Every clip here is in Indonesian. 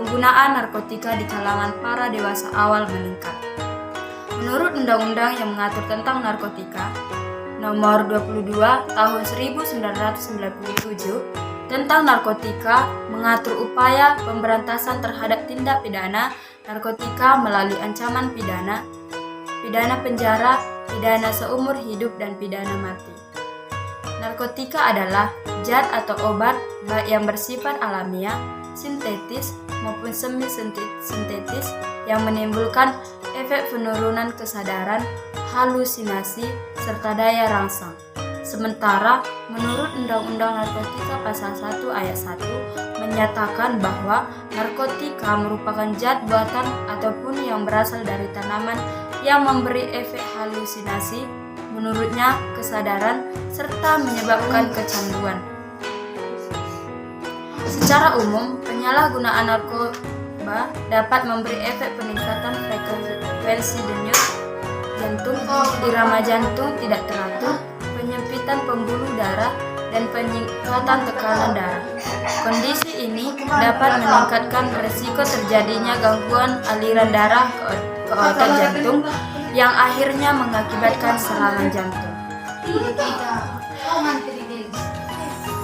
penggunaan narkotika di kalangan para dewasa awal meningkat. Menurut undang-undang yang mengatur tentang narkotika, nomor 22 tahun 1997 tentang narkotika mengatur upaya pemberantasan terhadap tindak pidana narkotika melalui ancaman pidana, pidana penjara, pidana seumur hidup, dan pidana mati. Narkotika adalah zat atau obat baik yang bersifat alamiah, sintetis, maupun semi-sintetis yang menimbulkan efek penurunan kesadaran, halusinasi, serta daya rangsang. Sementara, menurut Undang-Undang Narkotika Pasal 1 Ayat 1 menyatakan bahwa narkotika merupakan zat buatan ataupun yang berasal dari tanaman yang memberi efek halusinasi, menurutnya kesadaran, serta menyebabkan kecanduan. Secara umum, penyalahgunaan narkoba dapat memberi efek peningkatan frekuensi denyut jantung, irama jantung tidak teratur, penyempitan pembuluh darah, dan peningkatan tekanan darah. Kondisi ini dapat meningkatkan risiko terjadinya gangguan aliran darah ke organ jantung yang akhirnya mengakibatkan serangan jantung.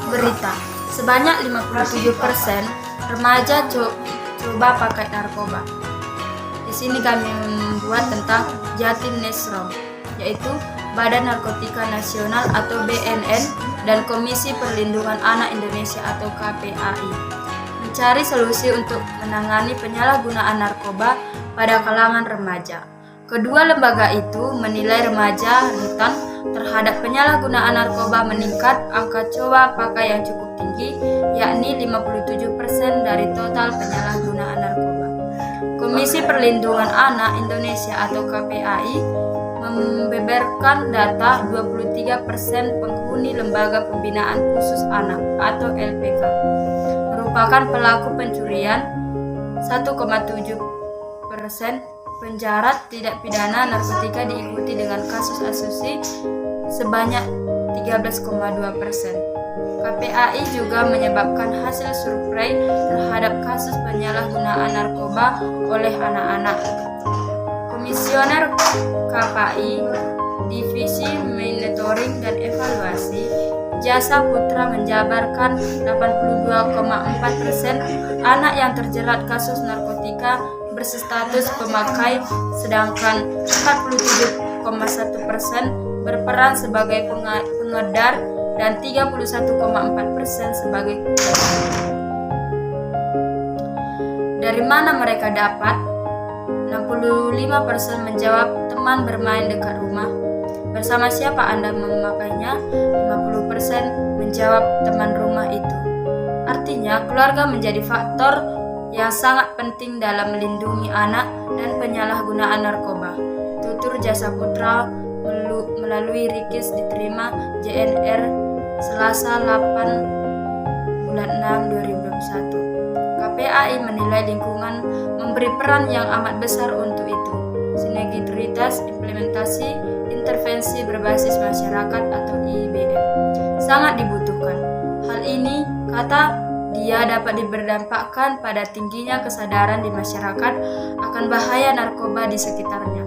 Berita, sebanyak 57% remaja coba pakai narkoba. Di sini kami membuat tentang Jatim Nesrom, yaitu Badan Narkotika Nasional atau BNN dan Komisi Perlindungan Anak Indonesia atau KPAI mencari solusi untuk menangani penyalahgunaan narkoba pada kalangan remaja. Kedua lembaga itu menilai remaja rentan terhadap penyalahgunaan narkoba meningkat angka coba pakai yang cukup tinggi, yakni 57% dari total penyalahgunaan narkoba. Komisi Perlindungan Anak Indonesia atau KPAI membeberkan data 23% penghuni Lembaga Pembinaan Khusus Anak atau LPK merupakan pelaku pencurian, 1,7% penjara tidak pidana narkotika diikuti dengan kasus asusi sebanyak 13,2%. KPAI juga menyebabkan hasil survei terhadap kasus penyalahgunaan narkoba oleh anak-anak. Komisioner KPAI Divisi Monitoring dan Evaluasi Jasa Putra menjabarkan 82,4% anak yang terjerat kasus narkotika berstatus pemakai, sedangkan 47,1% berperan sebagai pengedar dan 31,4% sebagai dari mana mereka dapat? 65% menjawab teman bermain dekat rumah. Bersama siapa Anda memakainya? 50% menjawab teman rumah itu. Artinya, keluarga menjadi faktor yang sangat penting dalam melindungi anak dan penyalahgunaan narkoba. Tutur Jasa Putra melalui Rikis diterima JNR Selasa 8 bulan 6 2021. KPAI menilai lingkungan memberi peran yang amat besar untuk itu. Sinergitas implementasi intervensi berbasis masyarakat atau IBM sangat dibutuhkan. Hal ini, kata dia, dapat berdampakkan pada tingginya kesadaran di masyarakat akan bahaya narkoba di sekitarnya.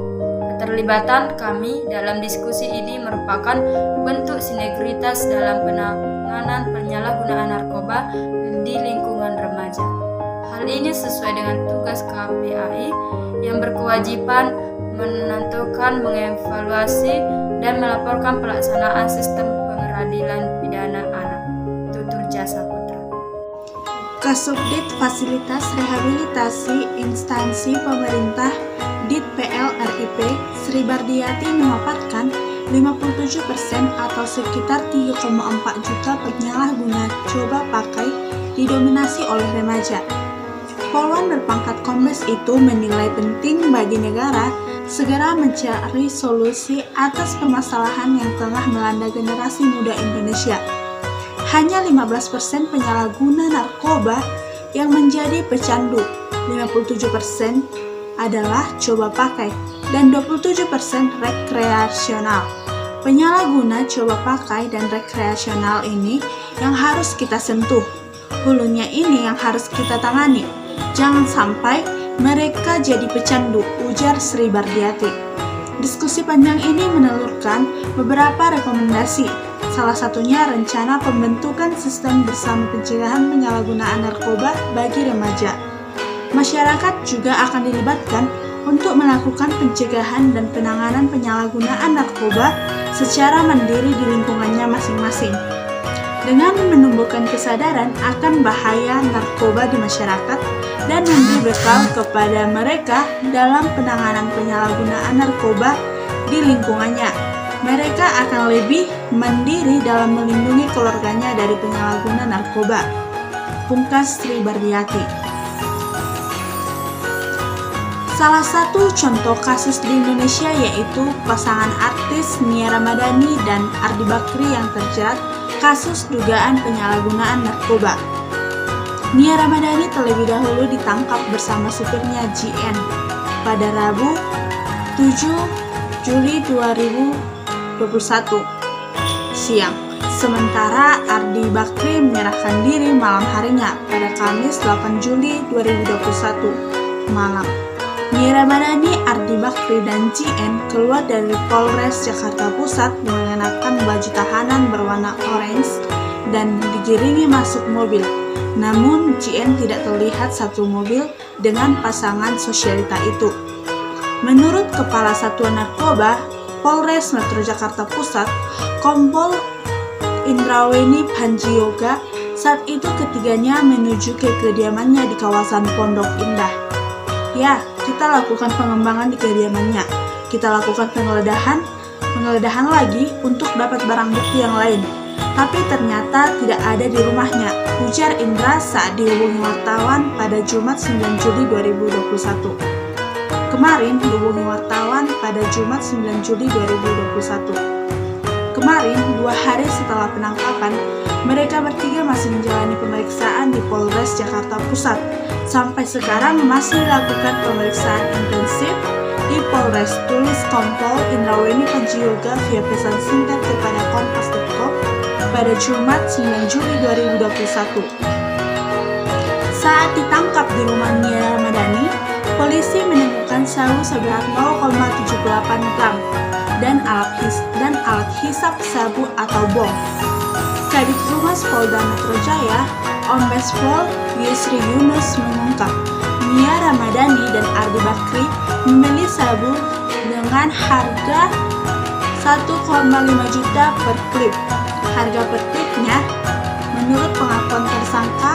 Keterlibatan kami dalam diskusi ini merupakan bentuk sinergitas dalam penanganan penyalahgunaan narkoba di lingkungan remaja. Hal ini sesuai dengan tugas KPAI yang berkewajiban menentukan, mengevaluasi, dan melaporkan pelaksanaan sistem pengadilan pidana anak. Tutur Jasa Putra. Kasubdit Fasilitas Rehabilitasi Instansi Pemerintah Ditpl RIP Sri Bardiati memaparkan 57% atau sekitar 3,4 juta penyalahguna coba pakai didominasi oleh remaja. Polwan berpangkat kombes itu menilai penting bagi negara segera mencari solusi atas permasalahan yang tengah melanda generasi muda Indonesia. Hanya 15% penyalahguna narkoba yang menjadi pecandu, 57% adalah coba pakai, dan 27% rekreasional. Penyalahguna coba pakai dan rekreasional ini yang harus kita sentuh. Hulunya ini yang harus kita tangani. Jangan sampai mereka jadi pecandu, ujar Sri Bardiati. Diskusi panjang ini menelurkan beberapa rekomendasi, salah satunya rencana pembentukan sistem bersama pencegahan penyalahgunaan narkoba bagi remaja. Masyarakat juga akan dilibatkan untuk melakukan pencegahan dan penanganan penyalahgunaan narkoba secara mandiri di lingkungannya masing-masing. Dengan menumbuhkan kesadaran akan bahaya narkoba di masyarakat dan memberi bekal kepada mereka dalam penanganan penyalahgunaan narkoba di lingkungannya, mereka akan lebih mandiri dalam melindungi keluarganya dari penyalahguna narkoba, pungkas Sri Bardiati. Salah satu contoh kasus di Indonesia yaitu pasangan artis Nia Ramadhani dan Ardi Bakri yang terjerat kasus dugaan penyalahgunaan narkoba. Nia Ramadhani terlebih dahulu ditangkap bersama supirnya JN pada Rabu 7 Juli 2021 siang. Sementara Ardi Bakri menyerahkan diri malam harinya pada Kamis 8 Juli 2021 malam. Nia Ramadhani, Ardi Bakri, dan JN keluar dari Polres Jakarta Pusat mengenakan baju tahanan berwarna orange dan digiringi masuk mobil. Namun JN tidak terlihat satu mobil dengan pasangan sosialita itu. Menurut Kepala Satuan Narkoba Polres Metro Jakarta Pusat, Kompol Indraweni Panjioga, saat itu ketiganya menuju ke kediamannya di kawasan Pondok Indah. Ya, kita lakukan pengembangan di kediamannya. Kita lakukan penggeledahan lagi untuk dapat barang bukti yang lain. Tapi ternyata tidak ada di rumahnya, ujar Indra saat dihubungi wartawan pada Jumat 9 Juli 2021. Kemarin, 2 hari setelah penangkapan, mereka bertiga masih menjalani pemeriksaan di Polres Jakarta Pusat. Sampai sekarang masih dilakukan pemeriksaan intensif di Polres, tulis Kompol Indraweni Panjioga via pesan singkat kepada Kompas.com pada Jumat 9 Juli 2021. Saat ditangkap di rumah Nia Ramadhani, polisi menemukan sabu seberat 0,78 gram dan alat hisap sabu atau bong. Kadif Humas Polda Metro Jaya, Ombes Pol Yusri Yunus mengungkap, Nia Ramadhani dan Ardi Bakri membeli sabu dengan harga 1,5 juta per klip. Harga per klipnya menurut pengakuan tersangka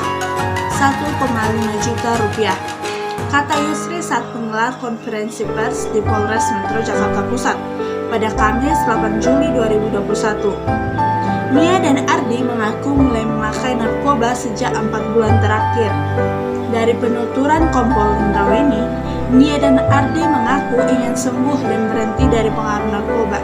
1,5 juta rupiah. Kata Yusri saat menggelar konferensi pers di Polres Metro Jakarta Pusat pada Kamis 8 Juli 2021. Nia dan Ardi mengaku mulai memakai narkoba sejak 4 bulan terakhir. Dari penuturan Kompol Indraweni, Nia dan Ardi mengaku ingin sembuh dan berhenti dari pengaruh narkoba.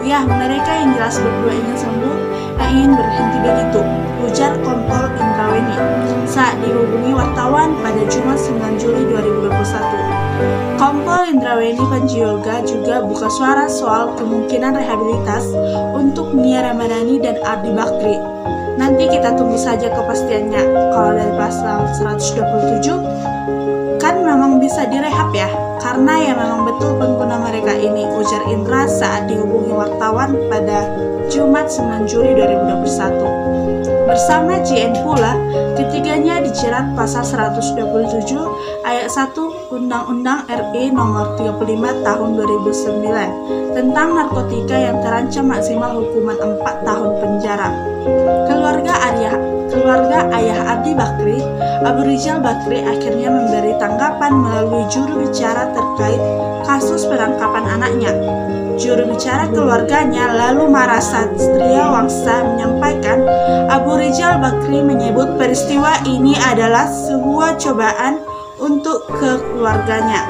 Ya, mereka yang jelas berdua ingin sembuh dan ingin berhenti begitu, ujar Kompol Indraweni saat dihubungi wartawan pada Jumat 9 Juli 2021. Kompol Indraweni Panjioga juga buka suara soal kemungkinan rehabilitas untuk Nia Ramadhani dan Ardi Bakri. Nanti kita tunggu saja kepastiannya. Kalau dari pasal 127 kan memang bisa direhab ya, karena ya memang betul pengguna mereka ini, ujar Indra saat dihubungi wartawan pada Jumat 9 Juli 2021. Bersama JN pula, ketiganya dijerat pasal 127 ayat 1 Undang-Undang RI nomor 35 tahun 2009 tentang narkotika yang terancam maksimal hukuman 4 tahun penjara. Keluarga ayah Ardi Bakri, Abu Rizal Bakri, akhirnya memberi tanggapan melalui juru bicara terkait kasus penangkapan anaknya. Juru bicara keluarganya lalu Mara Satria Wangsa menyampaikan Abu Rizal Bakri menyebut peristiwa ini adalah sebuah cobaan untuk keluarganya.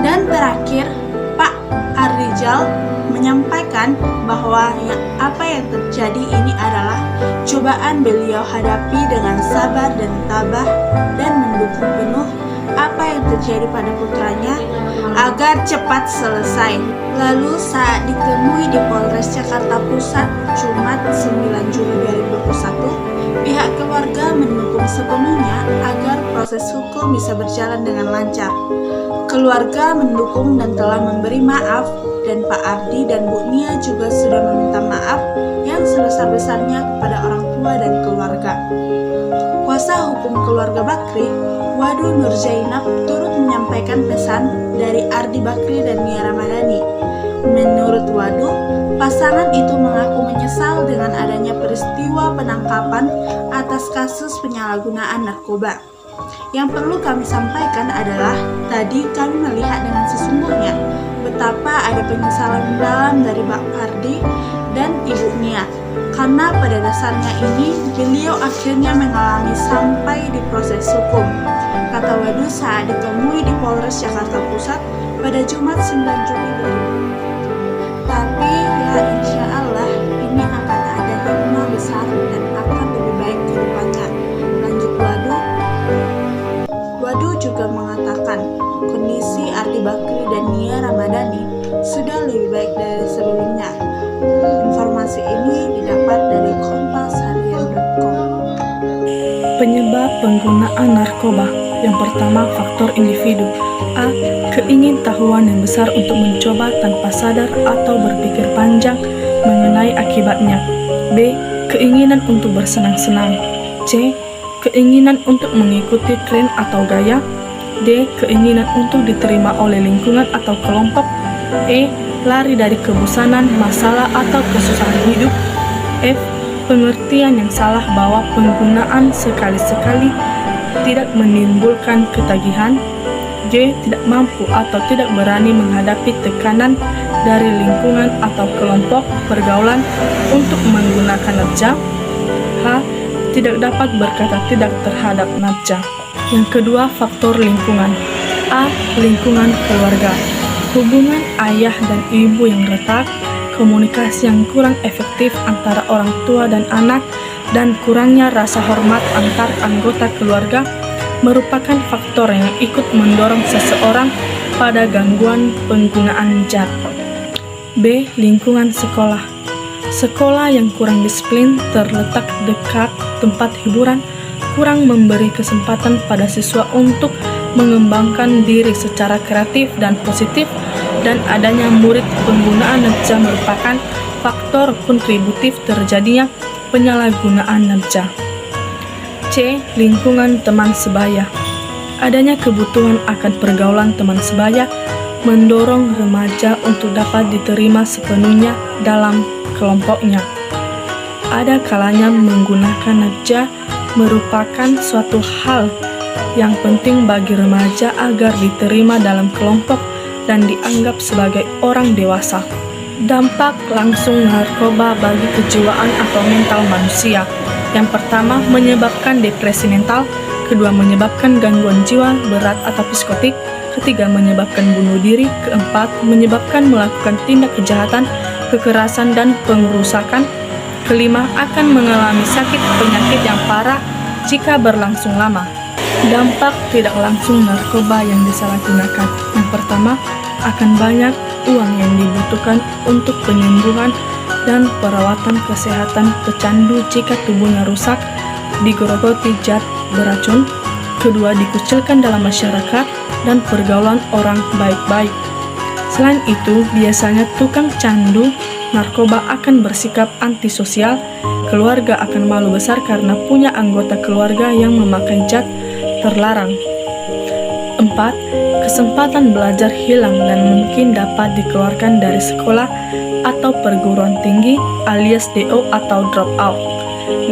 Dan terakhir, Pak Arrizal menyampaikan bahwa apa yang terjadi ini adalah cobaan beliau hadapi dengan sabar dan tabah dan mendukung penuh apa yang terjadi pada putranya agar cepat selesai. Lalu saat ditemui di Polres Jakarta Pusat Jumat 9 Juli 2021, pihak keluarga mendukung sepenuhnya agar proses hukum bisa berjalan dengan lancar. Keluarga mendukung dan telah memberi maaf, dan Pak Ardi dan Bu Nia juga sudah meminta maaf yang sebesar-besarnya kepada orang tua dan keluarga. Kuasa hukum keluarga Bakri, Wadu Nur Zainab, turut menyampaikan pesan dari Ardi Bakri dan Nia Ramadhani. Menurut Wadu, pasangan itu mengaku menyesal dengan adanya peristiwa penangkapan atas kasus penyalahgunaan narkoba. Yang perlu kami sampaikan adalah, tadi kami melihat dengan sesungguhnya betapa ada penyesalan dalam dari Pak Ardi dan Ibu Nia, karena pada dasarnya ini beliau akhirnya mengalami sampai di proses hukum, kata Wadu saat ditemui di Polres Jakarta Pusat pada Jumat 9 Juli 2020. Tapi ya insya Allah ini akan ada hikmah besar dan akan lebih baik ke depannya, lanjut Wadu. Wadu juga mengatakan kondisi Ardi Bakri dan Nia Ramadhani sudah lebih baik dari sebelumnya. Informasi ini didapat dari kompasharian.com. Penyebab penggunaan narkoba. Yang pertama, faktor individu. A. Keingintahuan yang besar untuk mencoba tanpa sadar atau berpikir panjang mengenai akibatnya. B. Keinginan untuk bersenang-senang. C. Keinginan untuk mengikuti tren atau gaya. D. Keinginan untuk diterima oleh lingkungan atau kelompok. E. Lari dari kebosanan, masalah, atau kesusahan hidup. F. Pengertian yang salah bahwa penggunaan sekali-sekali tidak menimbulkan ketagihan. J. Tidak mampu atau tidak berani menghadapi tekanan dari lingkungan atau kelompok pergaulan untuk menggunakan nafsa. H. Tidak dapat berkata tidak terhadap nafsa. Yang kedua, faktor lingkungan. A. Lingkungan keluarga. Hubungan ayah dan ibu yang retak, komunikasi yang kurang efektif antara orang tua dan anak, dan kurangnya rasa hormat antar anggota keluarga merupakan faktor yang ikut mendorong seseorang pada gangguan penggunaan zat. B. Lingkungan sekolah. Sekolah yang kurang disiplin, terletak dekat tempat hiburan, kurang memberi kesempatan pada siswa untuk mengembangkan diri secara kreatif dan positif, dan adanya murid penggunaan nafsa merupakan faktor kontributif terjadinya penyalahgunaan nafsa. C. Lingkungan teman sebaya. Adanya kebutuhan akan pergaulan teman sebaya mendorong remaja untuk dapat diterima sepenuhnya dalam kelompoknya. Ada kalanya menggunakan nafsa merupakan suatu hal yang penting bagi remaja agar diterima dalam kelompok dan dianggap sebagai orang dewasa. Dampak langsung narkoba bagi kejiwaan atau mental manusia. Yang pertama, menyebabkan depresi mental. Kedua, menyebabkan gangguan jiwa berat atau psikotik. Ketiga, menyebabkan bunuh diri. Keempat, menyebabkan melakukan tindak kejahatan, kekerasan, dan pengerusakan. Kelima, akan mengalami sakit penyakit yang parah jika berlangsung lama. Dampak tidak langsung narkoba yang disalahgunakan. Yang pertama, akan banyak uang yang dibutuhkan untuk penyembuhan dan perawatan kesehatan pecandu jika tubuhnya rusak, digerogoti zat beracun. Kedua, dikucilkan dalam masyarakat dan pergaulan orang baik-baik. Selain itu, biasanya tukang candu narkoba akan bersikap antisosial. Keluarga akan malu besar karena punya anggota keluarga yang memakai zat terlarang. 4. Kesempatan belajar hilang dan mungkin dapat dikeluarkan dari sekolah atau perguruan tinggi alias DO atau drop out. 5.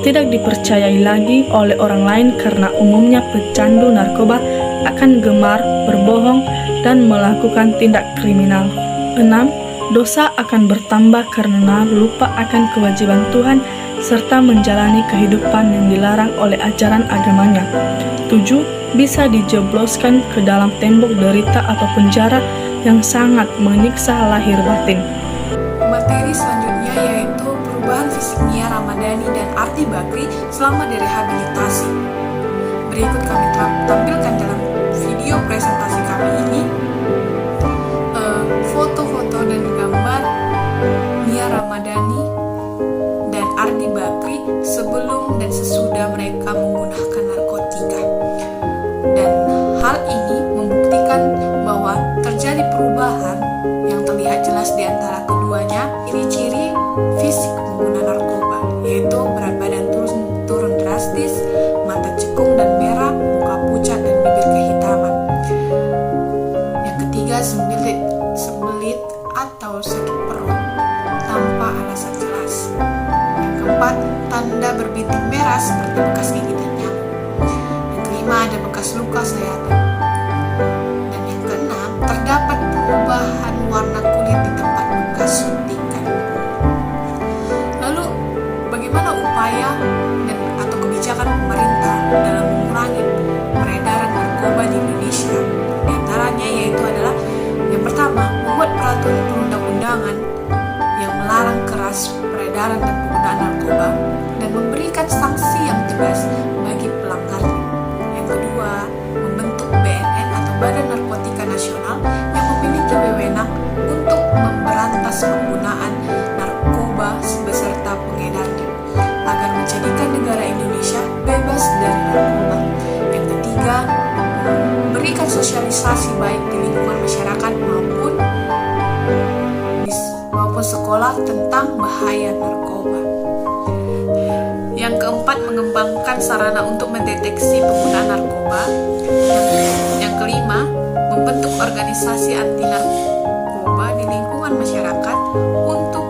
Tidak dipercayai lagi oleh orang lain karena umumnya pecandu narkoba akan gemar berbohong dan melakukan tindak kriminal. 6. Dosa akan bertambah karena lupa akan kewajiban Tuhan serta menjalani kehidupan yang dilarang oleh ajaran agamanya. 7. Bisa dijebloskan ke dalam tembok derita atau penjara yang sangat menyiksa lahir batin. Materi selanjutnya yaitu perubahan fisik Nia Ramadhani dan Ardi Bakri selama direhabilitasi. Berikut kami tampilkan dalam video presentasi kami ini Ramadhani dan Ardi Bakri sebelum dan sesudah mereka menggunakan narkotika. Dan hal ini membuktikan bahwa terjadi perubahan yang terlihat jelas di antara keduanya. Ciri-ciri fisik pengguna narkoba yaitu berat badan turun drastis, mata cekung dan merah, muka pucat dan bibir kehitaman. Yang ketiga, sembelit atau sakit perut tanpa alasan jelas. Yang keempat, tanda berbintik merah seperti bekas gigitan nyamuk. Yang kelima, ada bekas luka sayatan. Dan yang keenam, terdapat perubahan warna kulit di tempat bekas suntikan. Lalu, bagaimana upaya atau kebijakan pemerintah dalam mengurangi peredaran narkoba di Indonesia? Di antaranya yaitu adalah yang pertama, membuat peraturan perundang-undangan yang melarang keras peredaran dan penggunaan narkoba dan memberikan sanksi yang tegas bagi pelanggarnya. Yang kedua, membentuk BNN atau Badan Narkotika Nasional yang memiliki wewenang untuk memberantas penggunaan narkoba beserta pengedarnya agar menjadikan negara Indonesia bebas dari narkoba. Yang ketiga, memberikan sosialisasi baik di lingkungan masyarakat maupun sekolah tentang bahaya narkoba. Yang keempat, mengembangkan sarana untuk mendeteksi penggunaan narkoba. Yang kelima, membentuk organisasi anti narkoba di lingkungan masyarakat untuk